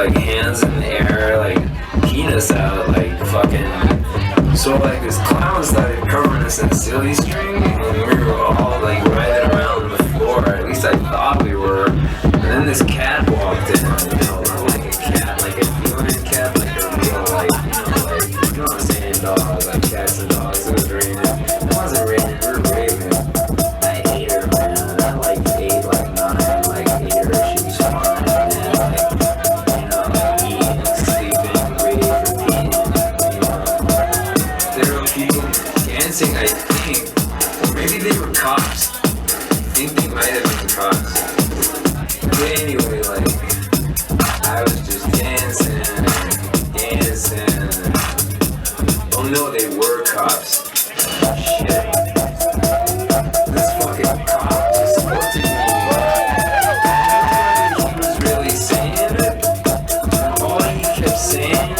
like hands in the air, like penis out, like fucking. So like this clown started covering us in silly string, and we were all like riding around the floor. At least I thought we were. And then this cat walked in, you know, like a cat, like a feline cat, like a real, like, you know what I'm saying, dog, like cats and dogs. It was raining. It wasn't raining. We were raving. I hate her, man. I like 8, like 9, like hate her. She was fine, man. Like, you know, like eating, sleeping, waiting, repeating, you know. There were people dancing, I think. Or maybe they were cops. I think they might have been cops. But anyway, like, I was just dancing. Oh no, they were cops. Shit. This fucking cop just looked at me. He was really saying it. And all he kept saying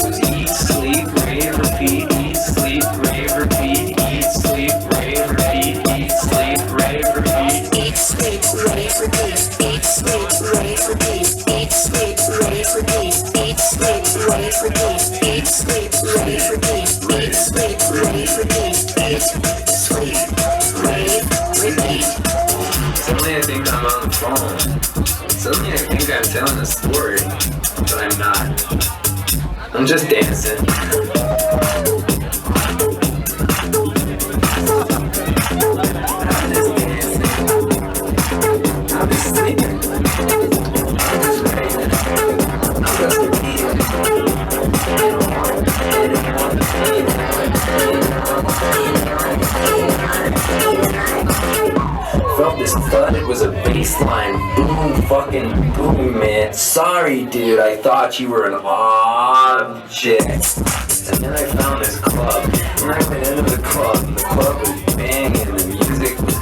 was eat, sleep, rave, repeat, eat, sleep, rave, repeat, eat, sleep, rave, repeat, eat, sleep, rave, repeat. Eat, sleep, rave, repeat, eat, sleep, rave, repeat, eat, sleep, rave, repeat, eat, sleep, rave, repeat, eat, sleep, rave, repeat, eat, sleep, rave, repeat, eat, sleep, rave, repeat. Suddenly I think I'm on the phone. Suddenly I think I'm telling a story, but I'm not. I'm just dancing. I'm just sleeping. I'm just raving. I'm just repeating. Felt this thud, it was a baseline boom, fucking boom, man. Sorry, dude, I thought you were an object. And then I found this club, and I went into the club, and the club was banging, the music was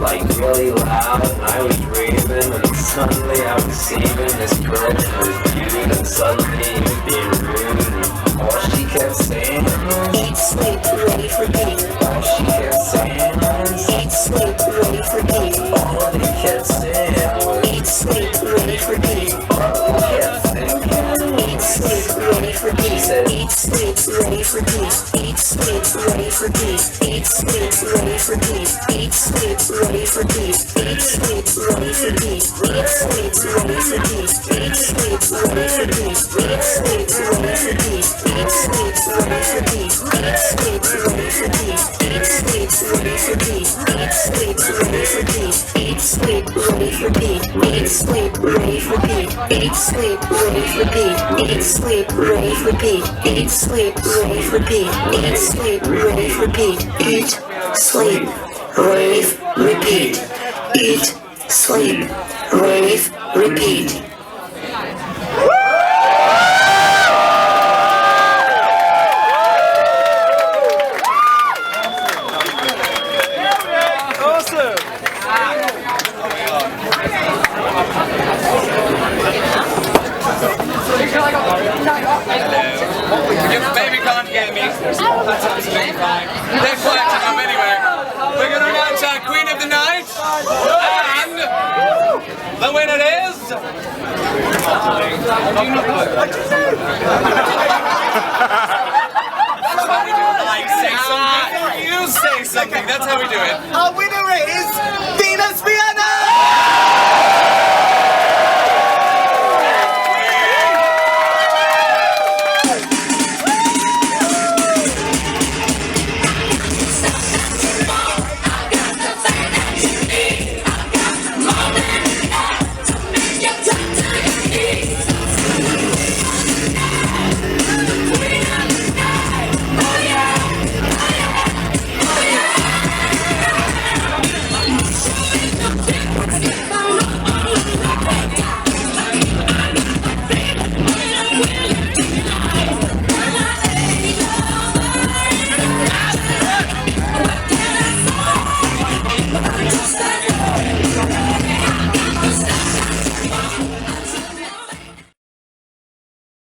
like really loud, and I was raving, and suddenly I was saving this girl and this dude, and suddenly he was being rude, and all she kept saying was eat, sleep, ready for repeat. All she kept saying was eat, sleep, ready for repeat. All they kept saying was eat, sleep, ready for repeat. All they kept thinking eat, sleep, ready for repeat. Said eat, sleep, ready for repeat. Eat, sleep, ready for repeat. Eat, sleep, ready for repeat. Eat, sleep, ready for repeat. Eat, sleep, ready for repeat. Eat, sleep, ready for repeat. Eat, sleep, ready for repeat. Eat, sleep, ready for repeat. Eat, sleep, ready for repeat. Eat, sleep, ready for repeat. Eat, sleep, ready for repeat. Eat, sleep, ready for repeat. Eat, sleep, ready for repeat. Eat, sleep, ready for repeat. Eat, sleep, ready for repeat. Eat, sleep, ready for repeat. Eat, sleep, ready for repeat. Eat, sleep, ready for repeat. Eat, sleep, rave, repeat. Eat, sleep, rave, repeat. Your baby can't hear me. That's absolutely fine. They're quieting up anyway. We're going to announce our Queen of the Night. And the winner is... That's how we do it. Like, say something. You say something. That's how we do it. Our winner is Venus.